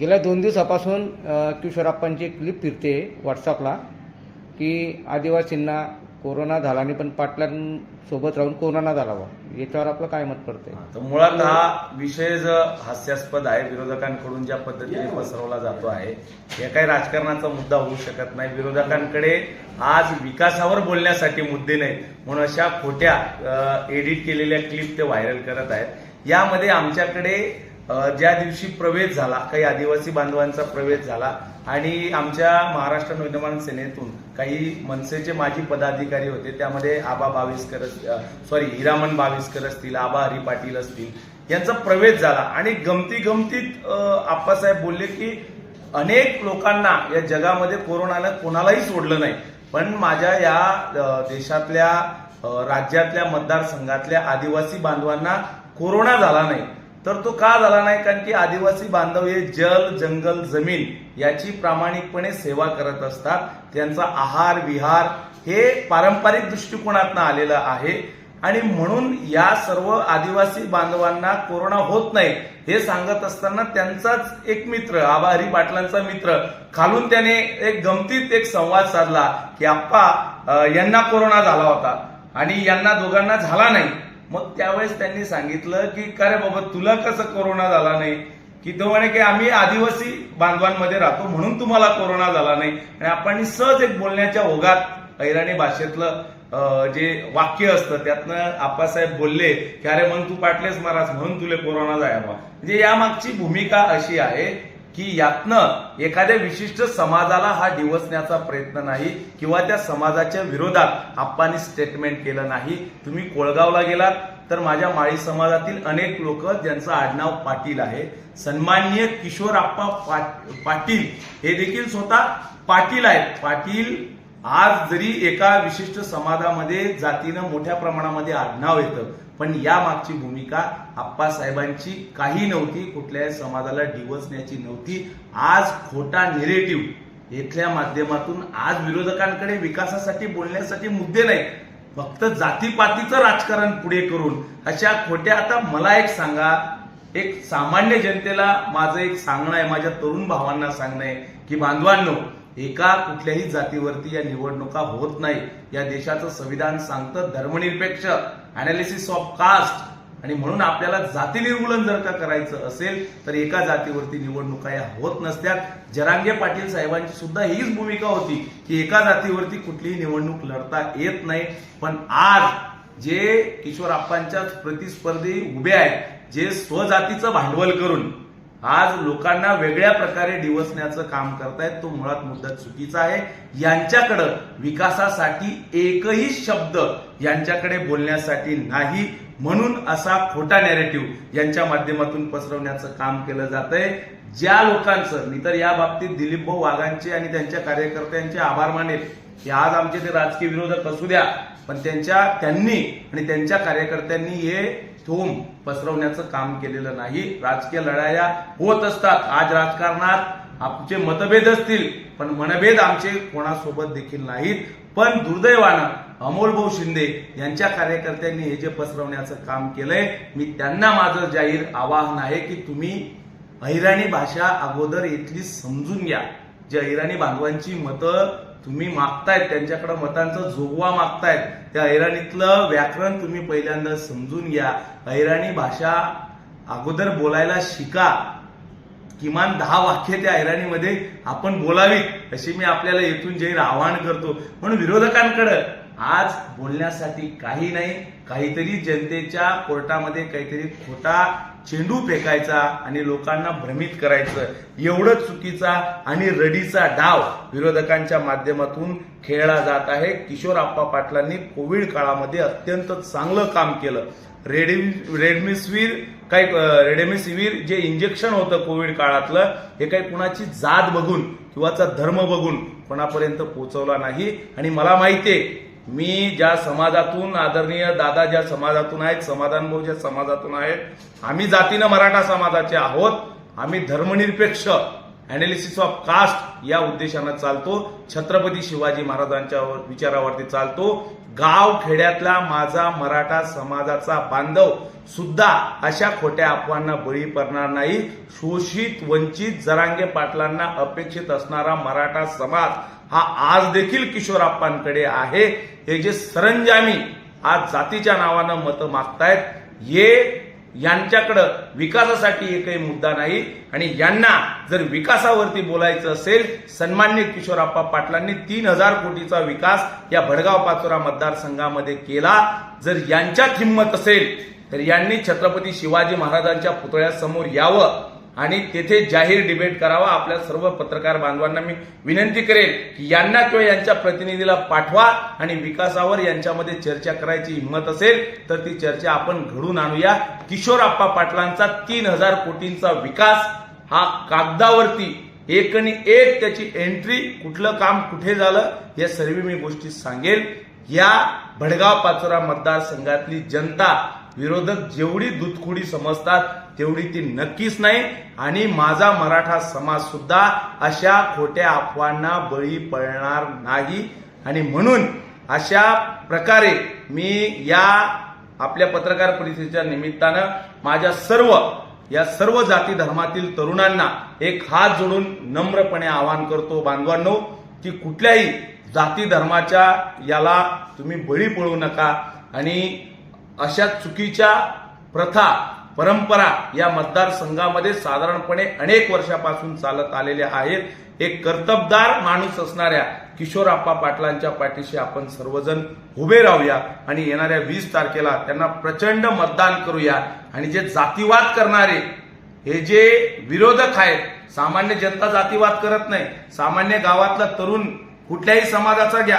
गेल्या 2 दिवसापासून किशोरप्पांची एक क्लिप फिरते व्हॉट्सअपला की आदिवासींना कोरोना झाला नाही पण पाटलांसोबत राहून कोरोना झाला बा. याच्यावर आपलं काय मत पडतंय? तर मुळात हा विषय हास्यास्पद आहे. विरोधकांकडून ज्या पद्धतीने पसरवला जातो आहे हे काही राजकारणाचा मुद्दा होऊ शकत नाही. विरोधकांकडे आज विकासावर बोलण्यासाठी मुद्दे नाहीत म्हणून अशा खोट्या एडिट केलेल्या क्लिप ते व्हायरल करत आहेत. यामध्ये आमच्याकडे ज्या दिवशी प्रवेश झाला, काही आदिवासी बांधवांचा प्रवेश झाला आणि आमच्या महाराष्ट्र नवनिर्माण सेनेतून काही मनसेचे माजी पदाधिकारी होते, त्यामध्ये आबा हिरामन बाविस्कर असतील, आबा हरी पाटील असतील, यांचा प्रवेश झाला आणि गमतीत आप्पासाहेब बोलले की अनेक लोकांना या जगामध्ये कोरोनानं कोणालाही सोडलं नाही, पण माझ्या या देशातल्या राज्यातल्या मतदारसंघातल्या आदिवासी बांधवांना कोरोना झाला नाही. तर तो का झाला नाही? कारण की आदिवासी बांधव हे जल, जंगल, जमीन याची प्रामाणिकपणे सेवा करत असतात. त्यांचा आहार विहार हे पारंपरिक दृष्टिकोनातून आलेलं आहे आणि म्हणून या सर्व आदिवासी बांधवांना कोरोना होत नाही हे सांगत असताना त्यांचाच एक मित्र, आबा हरी पाटलांचा मित्र, खालून त्याने एक गमतीत एक संवाद साधला की आप्पा यांना कोरोना झाला होता आणि यांना दोघांना झाला नाही. मग त्यावेळेस त्यांनी सांगितलं की का रे बाबा तुला कसं कोरोना झाला नाही? की तो म्हणे की आम्ही आदिवासी बांधवांमध्ये राहतो म्हणून तुम्हाला कोरोना झाला नाही. आणि आपण सहज एक बोलण्याच्या ओघात अहिराणी भाषेतलं जे वाक्य असतं त्यातनं आप्पासाहेब बोलले की अरे मग तू पाटलेस महाराज म्हणून तुले कोरोना जायवा. म्हणजे यामागची भूमिका अशी आहे की यातनं एखाद्या विशिष्ट समाजाला हा डिवचण्याचा प्रयत्न नाही किंवा त्या समाजाच्या विरोधात आप्पांनी स्टेटमेंट केलं नाही. तुम्ही कोळगावला गेलात तर माझ्या माळी समाजातील अनेक लोक ज्यांचं आडनाव पाटील आहे, सन्माननीय किशोरप्पा पाटील हे देखील स्वतः पाटील आहेत. पाटील आज जरी एका विशिष्ट समाजामध्ये जातीनं मोठ्या प्रमाणामध्ये आडनाव येतं, पण या मागची भूमिका आप्पासाहेबांची काही नव्हती, कुठल्याही समाजाला डिवचण्याची नव्हती. आज खोटा नेरेटिव्ह इथल्या माध्यमातून आज विरोधकांकडे विकासासाठी बोलण्यासाठी मुद्दे नाहीत, फक्त जातीपातीचं राजकारण पुढे करून अशा खोट्या. आता मला एक सांगा, एक सामान्य जनतेला माझं एक सांगणं आहे, माझ्या तरुण भावांना सांगणं आहे की बांधवांनो, एका कुठल्याही जातीवरती या निवडणुका होत नाही. या देशाचं संविधान सांगतं धर्मनिरपेक्ष, अनालिसिस ऑफ कास्ट, आणि म्हणून आपल्याला जाती निर्मूलन जर का करायचं असेल तर एका जातीवरती निवडणुका या होत नसत्यात. जरांगे पाटील साहेबांची सुद्धा हीच भूमिका होती की एका जातीवरती कुठलीही निवडणूक लढता येत नाही. पण आज जे किशोरप्पांच्या प्रतिस्पर्धी उभे आहेत, जे स्वजातीचं भांडवल करून आज लोकांना वेगळ्या प्रकारे डिवचण्याचं काम करतायत, तो मुळात मुद्दा चुकीचा आहे. यांच्याकडे विकासासाठी एकही शब्द यांच्याकडे बोलण्यासाठी नाही, म्हणून असा खोटा नॅरेटिव्ह यांच्या माध्यमातून पसरवण्याचं काम केलं जातंय. ज्या लोकांचं, मी तर या बाबतीत दिलीप भाऊ वाघांचे आणि त्यांच्या कार्यकर्त्यांचे आभार मानेल की आज आमचे ते राजकीय विरोधक असू द्या, पण त्यांनी आणि त्यांच्या कार्यकर्त्यांनी हे थोम पसरवण्याचं काम केलेलं नाही. राजकीय लढाया होत असतात. आज राजकारणात आमचे मतभेद असतील, पण मनभेद आमचे कोणासोबत देखील नाहीत. पण दुर्दैवानं अमोलभाऊ शिंदे यांच्या कार्यकर्त्यांनी हे जे पसरवण्याचं काम केलंय, मी त्यांना माझं जाहीर आवाहन आहे की तुम्ही अहिराणी भाषा अगोदर इथली समजून घ्या. जे अहिराणी बांधवांची मतं तुम्ही मागतायत, त्यांच्याकडे मतांचा जोगवा मागतायत, त्या अहिराणीतलं व्याकरण तुम्ही पहिल्यांदा समजून घ्या. अहिराणी भाषा अगोदर बोलायला शिका. किमान 10 वाक्य त्या अहिराणीमध्ये आपण बोलावीत अशी मी आपल्याला येथून जाहीर आवाहन करतो. म्हणून विरोधकांकडे आज बोलण्यासाठी काही नाही. काहीतरी जनतेच्या कोर्टामध्ये काहीतरी खोटा चेंडू फेकायचा आणि लोकांना भ्रमित करायचं, एवढं चुकीचा आणि रडीचा डाव विरोधकांच्या माध्यमातून खेळला जात आहे. किशोरप्पा पाटलांनी कोविड काळामध्ये अत्यंत चांगलं काम केलं. रेमडेसिवीर जे इंजेक्शन होतं कोविड काळातलं, हे काही कुणाची जात बघून किंवा धर्म बघून कोणापर्यंत पोहोचवला नाही. आणि मला माहितीये, मी ज्या समाजातून, आदरणीय दादा ज्या समाजातून आहेत, समाधान भाऊ ज्या समाजातून आहेत, आम्ही जातीनं मराठा समाजाचे आहोत. आम्ही धर्मनिरपेक्ष, अनालिसिस ऑफ कास्ट या उद्देशानं चालतो. छत्रपती शिवाजी महाराजांच्या विचारावरती चालतो. गाव खेड्यातला माझा मराठा समाजाचा बांधव सुद्धा अशा खोट्या अफवांना बळी पडणार नाही. शोषित वंचित जरांगे पाटलांना अपेक्षित असणारा मराठा समाज हा आज देखील किशोरप्पांकडे आहे. हे जे सरंजामी आज जातीच्या नावानं मतं मागतायत, हे यांच्याकडं विकासासाठी एकही मुद्दा नाही. आणि यांना जर विकासावरती बोलायचं असेल, सन्माननीय किशोरप्पा पाटलांनी 3,000 कोटीचा विकास या भडगाव पाचोरा मतदारसंघामध्ये केला. जर यांच्यात हिंमत असेल तर यांनी छत्रपती शिवाजी महाराजांच्या पुतळ्यासमोर यावं आणि तेथे जाहीर डिबेट करावा. आपल्या सर्व पत्रकार बांधवांना मी विनंती करेल की यांना किंवा यांच्या प्रतिनिधीला पाठवा आणि विकासावर यांच्यामध्ये चर्चा करायची हिंमत असेल तर ती चर्चा आपण घडून आणूया. किशोरप्पा पाटलांचा 3,000 कोटींचा विकास हा कागदावरती एकनी एक त्याची एंट्री, कुठलं काम कुठे झालं या सर्व मी गोष्टी सांगेल. या भडगाव पाचोरा मतदारसंघातली जनता विरोधक जेवढी दुधखोडी समजतात तेवढी ती नक्कीच नाही. आणि माझा मराठा समाज सुद्धा अशा खोट्या अफवांना बळी पडणार नाही. आणि म्हणून अशा प्रकारे मी या आपल्या पत्रकार परिषदेच्या निमित्तानं माझ्या सर्व जाती धर्मातील तरुणांना एक हात जोडून नम्रपणे आवाहन करतो, बांधवांनो, की कुठल्याही जाती धर्माच्या याला तुम्ही बळी पडू नका. आणि अशा चुकीच्या प्रथा परंपरा या मतदारसंघामध्ये साधारणपणे अनेक वर्षापासून चालत आलेल्या आहेत. एक कर्तबदार माणूस असणाऱ्या किशोरप्पा पाटलांच्या पाठीशी आपण सर्वजण उभे राहूया आणि येणाऱ्या 20 तारखेला त्यांना प्रचंड मतदान करूया. आणि जे जातीवाद करणारे हे जे विरोधक आहेत, सामान्य जनता जातीवाद करत नाही. सामान्य गावातला तरुण कुठल्याही समाजाचा घ्या,